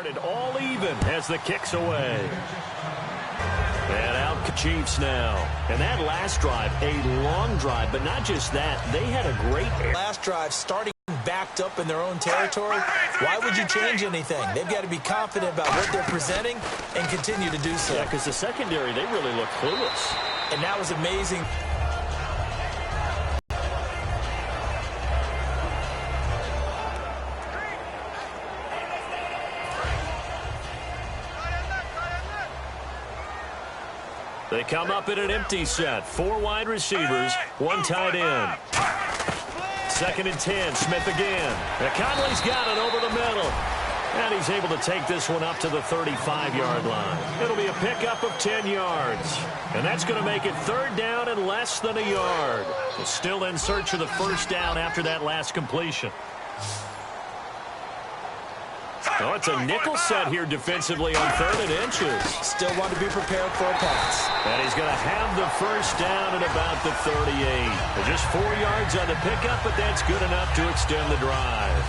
it all even as the kick's away. And out Chiefs now. And that last drive, a long drive, but not just that. They had a great last drive starting backed up in their own territory. Why would you change anything? They've got to be confident about what they're presenting and continue to do so. Yeah, because the secondary, they really look clueless. And that was amazing. They come up in an empty set. 4 wide receivers, 1 tight end. 2nd and 10, Smith again. And Conley's got it over the middle. And he's able to take this one up to the 35-yard line. It'll be a pickup of 10 yards. And that's going to make it 3rd down and less than a yard. Still in search of the 1st down after that last completion. Oh, it's a nickel set here defensively on 3rd and inches. Still want to be prepared for a pass. And he's going to have the 1st down at about the 38. Just 4 yards on the pickup, but that's good enough to extend the drive.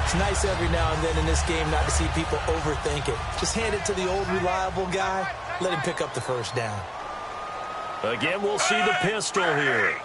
It's nice every now and then in this game not to see people overthink it. Just hand it to the old reliable guy. Let him pick up the 1st down. Again, we'll see the pistol here.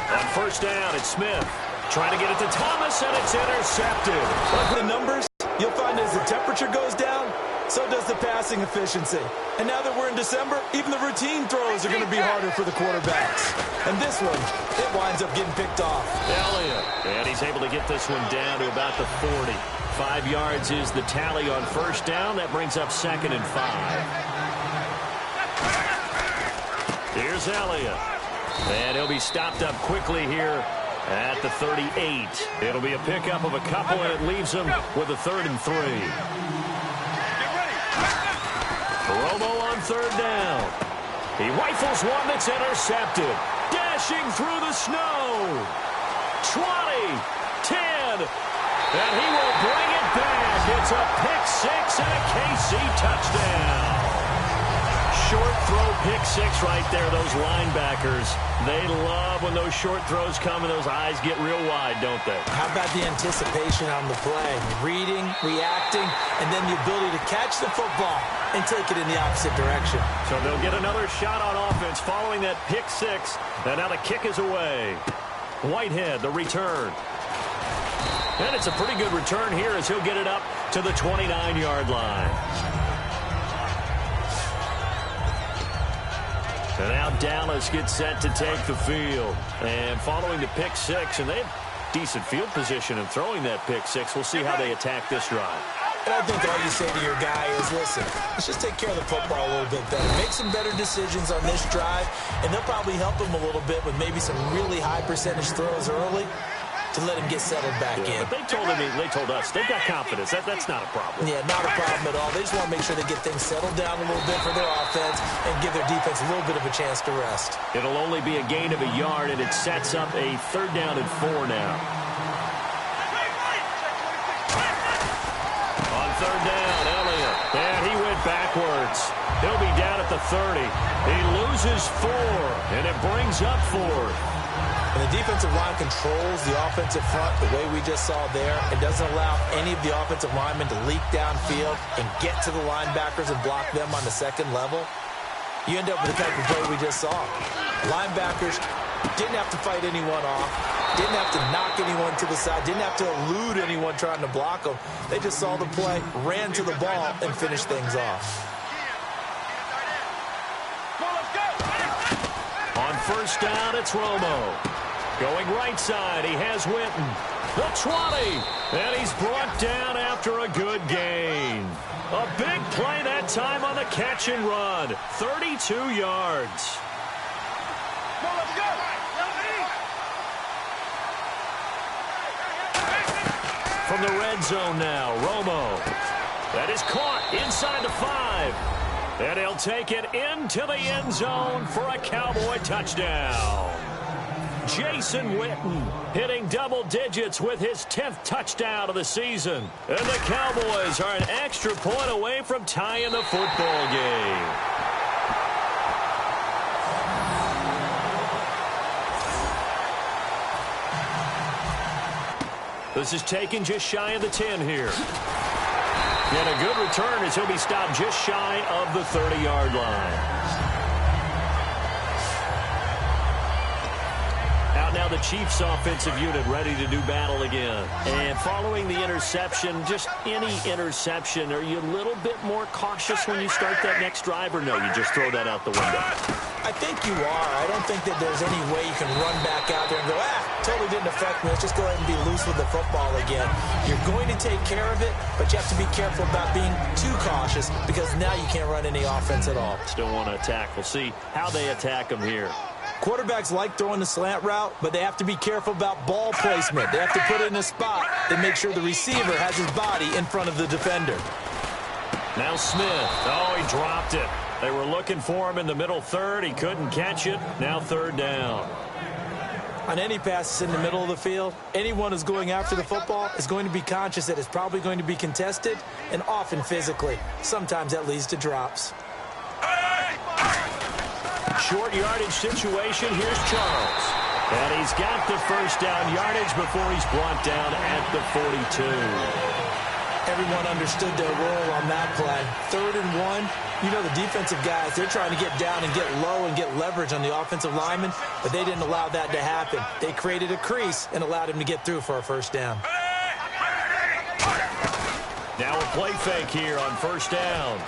On 1st down, it's Smith. Trying to get it to Thomas, and it's intercepted. Look at the numbers. You'll find as the temperature goes down, so does the passing efficiency. And now that we're in December, even the routine throws are going to be harder for the quarterbacks. And this one, it winds up getting picked off. Elliott. And he's able to get this one down to about the 40. 5 yards is the tally on 1st down. That brings up 2nd and 5. Here's Elliott. And he'll be stopped up quickly here at the 38. It'll be a pickup of a couple, and it leaves him with a 3rd and 3. Romo on 3rd down. He rifles one that's intercepted. Dashing through the snow. 20, 10, and he will bring it back. It's a pick 6 and a KC touchdown. Short throw pick 6 right there. Those linebackers, they love when those short throws come and those eyes get real wide, don't they? How about the anticipation on the play? Reading, reacting, and then the ability to catch the football and take it in the opposite direction. So they'll get another shot on offense following that pick 6. And now the kick is away. Whitehead, the return. And it's a pretty good return here as he'll get it up to the 29-yard line. And now Dallas gets set to take the field. And following the pick 6, and they have decent field position in throwing that pick 6. We'll see how they attack this drive. And I think all you say to your guy is, listen, let's just take care of the football a little bit better. Make some better decisions on this drive, and they'll probably help him a little bit with maybe some really high percentage throws early to let him get settled back in. But they told us they've got confidence. That's not a problem. Yeah, not a problem at all. They just want to make sure they get things settled down a little bit for their offense and give their defense a little bit of a chance to rest. It'll only be a gain of a yard, and it sets up a 3rd down and 4 now. On 3rd down, Elliott. And he went backwards. He'll be down at the 30. He loses 4, and it brings up 4th. And the defensive line controls the offensive front the way we just saw there. It doesn't allow any of the offensive linemen to leak downfield and get to the linebackers and block them on the 2nd level. You end up with the type of play we just saw. Linebackers didn't have to fight anyone off, didn't have to knock anyone to the side, didn't have to elude anyone trying to block them. They just saw the play, ran to the ball, and finished things off. On 1st down, it's Romo. Going right side, he has Witten. The 20, and he's brought down after a good gain. A big play that time on the catch and run. 32 yards. From the red zone now, Romo. That is caught inside the 5. And he'll take it into the end zone for a Cowboy touchdown. Jason Witten hitting double digits with his 10th touchdown of the season. And the Cowboys are an extra point away from tying the football game. This is taken just shy of the 10 here. And a good return as he'll be stopped just shy of the 30-yard line. Out now the Chiefs offensive unit ready to do battle again. And following the interception, just any interception, are you a little bit more cautious when you start that next drive, or no, you just throw that out the window? I think you are. I don't think that there's any way you can run back out there and go, totally didn't affect me. Let's just go ahead and be loose with the football again. You're going to take care of it, but you have to be careful about being too cautious because now you can't run any offense at all. Still want to attack. We'll see how they attack them here. Quarterbacks like throwing the slant route, but they have to be careful about ball placement. They have to put it in a spot that makes sure the receiver has his body in front of the defender. Now Smith. Oh, he dropped it. They were looking for him in the middle third. He couldn't catch it. Now third down. On any passes in the middle of the field, anyone who's going after the football is going to be conscious that it's probably going to be contested and often physically. Sometimes that leads to drops. Short yardage situation. Here's Charles. And he's got the first down yardage before he's brought down at the 42. Everyone understood their role on that play. 3rd and 1. You know the defensive guys, they're trying to get down and get low and get leverage on the offensive lineman, but they didn't allow that to happen. They created a crease and allowed him to get through for a first down. Now a play fake here on first down.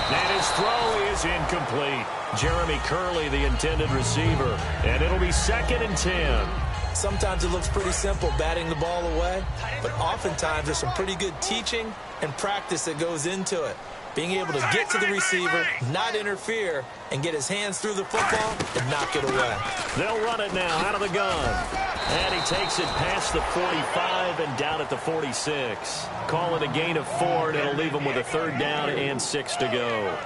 And his throw is incomplete. Jeremy Curley, the intended receiver. And it'll be 2nd and 10. Sometimes it looks pretty simple, batting the ball away, but oftentimes there's some pretty good teaching and practice that goes into it. Being able to get to the receiver, not interfere, and get his hands through the football and knock it away. They'll run it now out of the gun. And he takes it past the 45 and down at the 46. Call it a gain of 4, and it'll leave him with a 3rd down and 6 to go.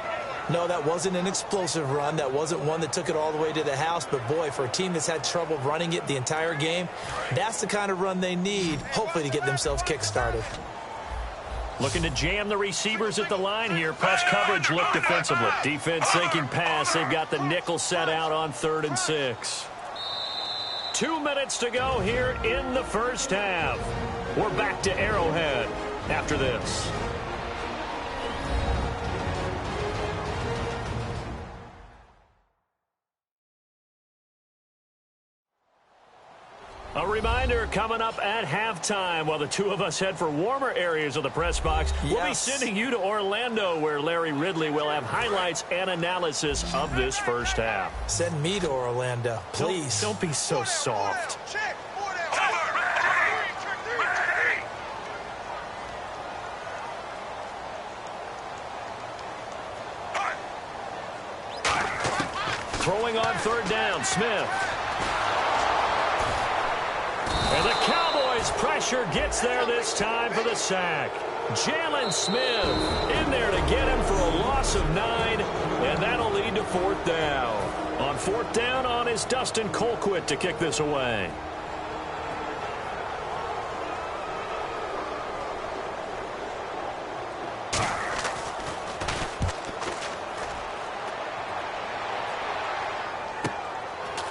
No, that wasn't an explosive run. That wasn't one that took it all the way to the house. But, boy, for a team that's had trouble running it the entire game, that's the kind of run they need, hopefully, to get themselves kick-started. Looking to jam the receivers at the line here. Press coverage look defensively. Defense thinking pass. They've got the nickel set out on 3rd and 6. 2 minutes to go here in the first half. We're back to Arrowhead after this. A reminder coming up at halftime while the two of us head for warmer areas of the press box. Yes. We'll be sending you to Orlando where Larry Ridley will have highlights and analysis of this first half. Send me to Orlando, please. Don't be so soft. Throwing on 3rd down, Smith. And the Cowboys' pressure gets there this time for the sack. Jalen Smith in there to get him for a loss of 9, and that'll lead to 4th down. On 4th down on is Dustin Colquitt to kick this away.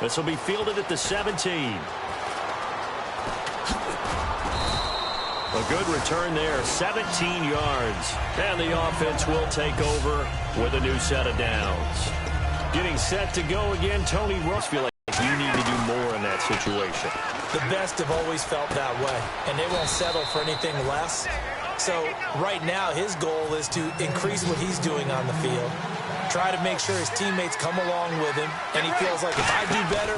This will be fielded at the 17. A good return there, 17 yards. And the offense will take over with a new set of downs. Getting set to go again, Tony Ross. Feel like you need to do more in that situation. The best have always felt that way, and they won't settle for anything less. So right now his goal is to increase what he's doing on the field. Try to make sure his teammates come along with him, and he feels like if I do better,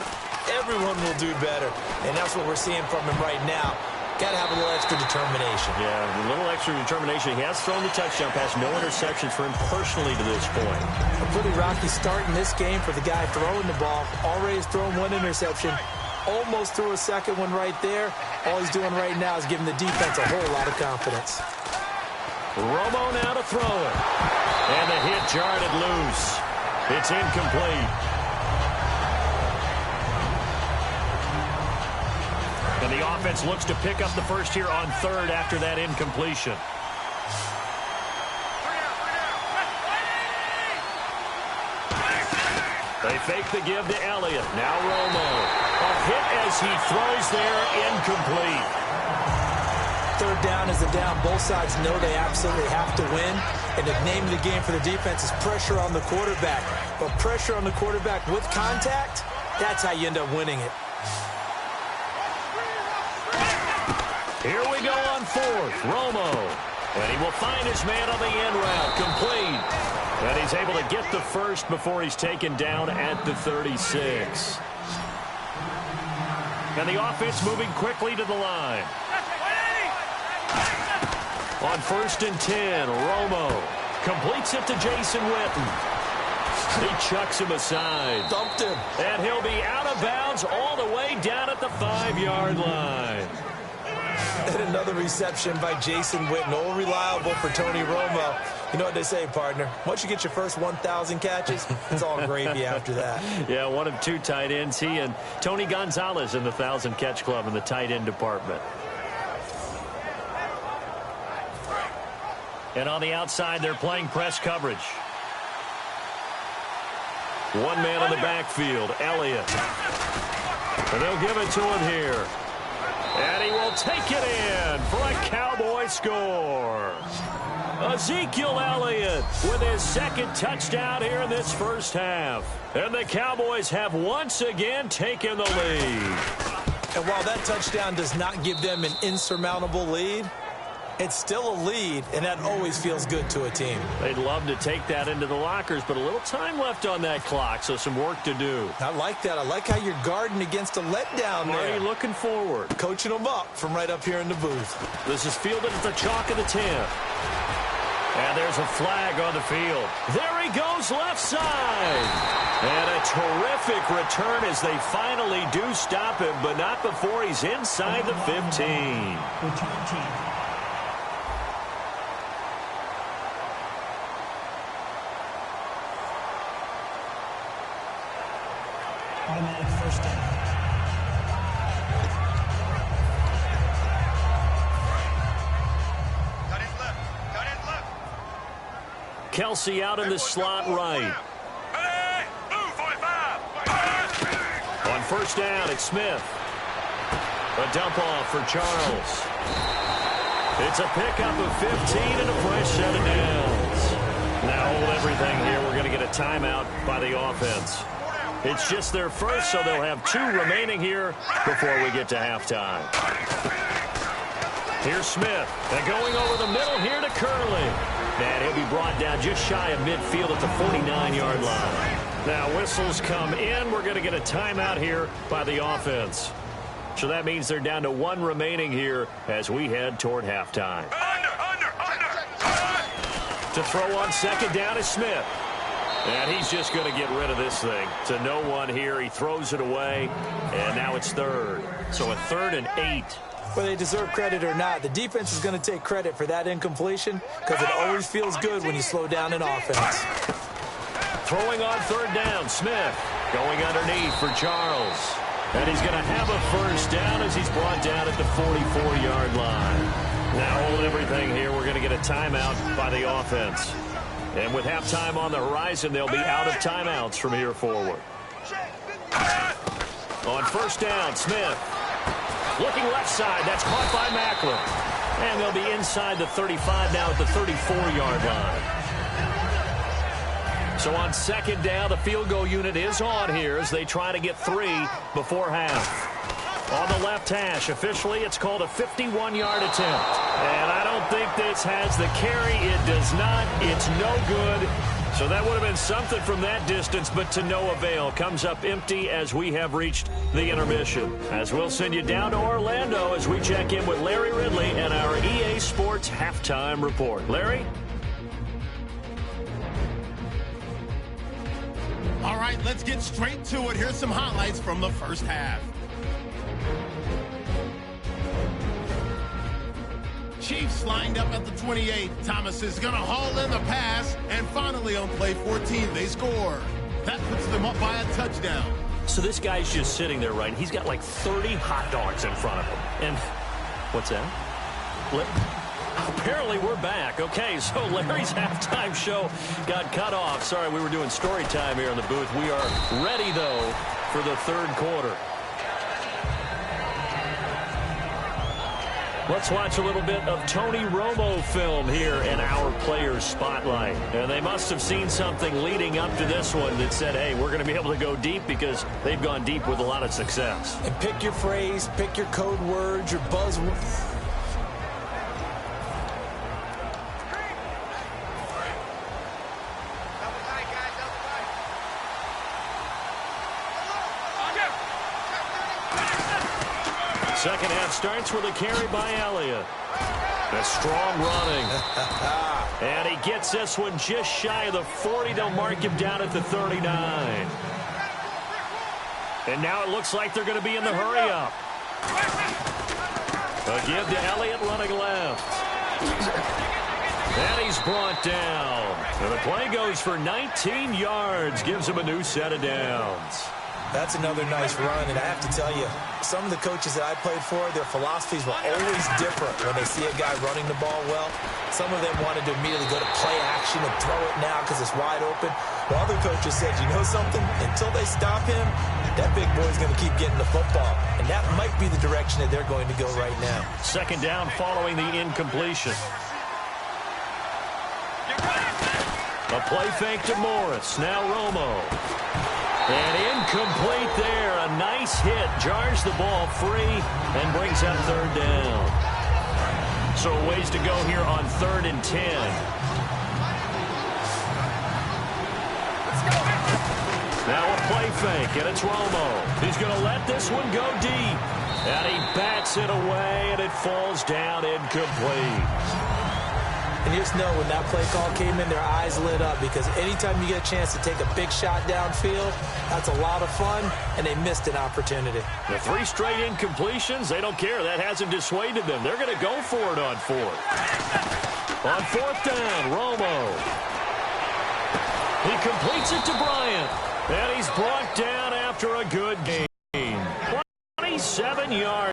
everyone will do better. And that's what we're seeing from him right now. Got to have a little extra determination. Yeah, a little extra determination. He has thrown the touchdown pass. No interceptions for him personally to this point. A pretty rocky start in this game for the guy throwing the ball. Already has thrown 1 interception. Almost threw a second one right there. All he's doing right now is giving the defense a whole lot of confidence. Romo now to throw it. And the hit jarred it loose. It's incomplete. And the offense looks to pick up the first here on 3rd after that incompletion. They fake the give to Elliott. Now Romo. A hit as he throws there, incomplete. Third down is a down. Both sides know they absolutely have to win. And the name of the game for the defense is pressure on the quarterback. But pressure on the quarterback with contact, that's how you end up winning it. Here we go on fourth. Romo. And he will find his man on the end route. Complete. And he's able to get the first before he's taken down at the 36. And the offense moving quickly to the line. On 1st and 10, Romo completes it to Jason Witten. He chucks him aside. Dumped him. And he'll be out of bounds all the way down at the 5-yard line. And another reception by Jason Witten. All reliable for Tony Romo. You know what they say, partner? Once you get your first 1,000 catches, it's all gravy after that. Yeah, one of two tight ends. He and Tony Gonzalez in the 1,000-catch club in the tight end department. And on the outside, they're playing press coverage. One man in the backfield, Elliott. And they'll give it to him here. And he will take it in for a Cowboy score. Ezekiel Elliott with his second touchdown here in this first half. And the Cowboys have once again taken the lead. And while that touchdown does not give them an insurmountable lead, it's still a lead, and that always feels good to a team. They'd love to take that into the lockers, but a little time left on that clock, so some work to do. I like that. I like how you're guarding against a letdown there. Already looking forward. Coaching them up from right up here in the booth. This is fielded at the chalk of the 10. And there's a flag on the field. There he goes left side. And a terrific return as they finally do stop him, but not before he's inside the 15. Return team. Automatic first down. Kelsey out in the slot right. On first down, it's Smith. A dump off for Charles. It's a pickup of 15 and a fresh set of downs. Now hold everything here. We're going to get a timeout by the offense. It's just their first, so they'll have 2 remaining here before we get to halftime. Here's Smith. And going over the middle here to Curley. And he'll be brought down just shy of midfield at the 49-yard line. Now whistles come in. We're going to get a timeout here by the offense. So that means they're down to 1 remaining here as we head toward halftime. To throw on second down is Smith. And he's just going to get rid of this thing. To no one here. He throws it away. And now it's third. So a 3rd and 8. Whether they deserve credit or not, the defense is going to take credit for that incompletion because it always feels good when you slow down an offense. Throwing on 3rd down, Smith going underneath for Charles. And he's going to have a first down as he's brought down at the 44-yard line. Now hold everything here. We're going to get a timeout by the offense. And with halftime on the horizon, they'll be out of timeouts from here forward. On first down, Smith. Looking left side. That's caught by Macklin. And they'll be inside the 35 now at the 34-yard line. So on second down, the field goal unit is on here as they try to get 3 before half. On the left hash, officially, it's called a 51-yard attempt. And I don't think this has the carry. It does not. It's no good. So that would have been something from that distance, but to no avail. Comes up empty as we have reached the intermission. As we'll send you down to Orlando as we check in with Larry Ridley and our EA Sports Halftime Report. Larry? All right, let's get straight to it. Here's some highlights from the first half. Chiefs lined up at the 28. Thomas is going to haul in the pass, and finally on play 14, they score. That puts them up by a touchdown. So this guy's just sitting there, right? He's got like 30 hot dogs in front of him. And what's that? Apparently we're back. Okay, so Larry's halftime show got cut off. Sorry, we were doing story time here in the booth. We are ready, though, for the third quarter. Let's watch a little bit of Tony Romo film here in our Players Spotlight. And they must have seen something leading up to this one that said, hey, we're going to be able to go deep, because they've gone deep with a lot of success. And pick your phrase, pick your code words, your buzzword. Second half starts with a carry by Elliott. A strong running. And he gets this one just shy of the 40. They'll mark him down at the 39. And now it looks like they're going to be in the hurry-up. A give to Elliott running left. And he's brought down. And the play goes for 19 yards. Gives him a new set of downs. That's another nice run, and I have to tell you, some of the coaches that I played for, their philosophies were always different when they see a guy running the ball well. Some of them wanted to immediately go to play action and throw it now because it's wide open. While other coaches said, you know something? Until they stop him, that big boy's going to keep getting the football. And that might be the direction that they're going to go right now. Second down following the incompletion. A play fake to Morris. Now Romo. And incomplete there. A nice hit. Jars the ball free and brings up third down. So a ways to go here on 3rd and 10. Now a play fake, and it's Romo. He's going to let this one go deep. And he bats it away, and it falls down incomplete. And you just know when that play call came in, their eyes lit up, because anytime you get a chance to take a big shot downfield, that's a lot of fun, and they missed an opportunity. The 3 straight incompletions, they don't care. That hasn't dissuaded them. They're going to go for it on 4th. On 4th down, Romo. He completes it to Bryant, and he's brought down after a good game. 27 yards.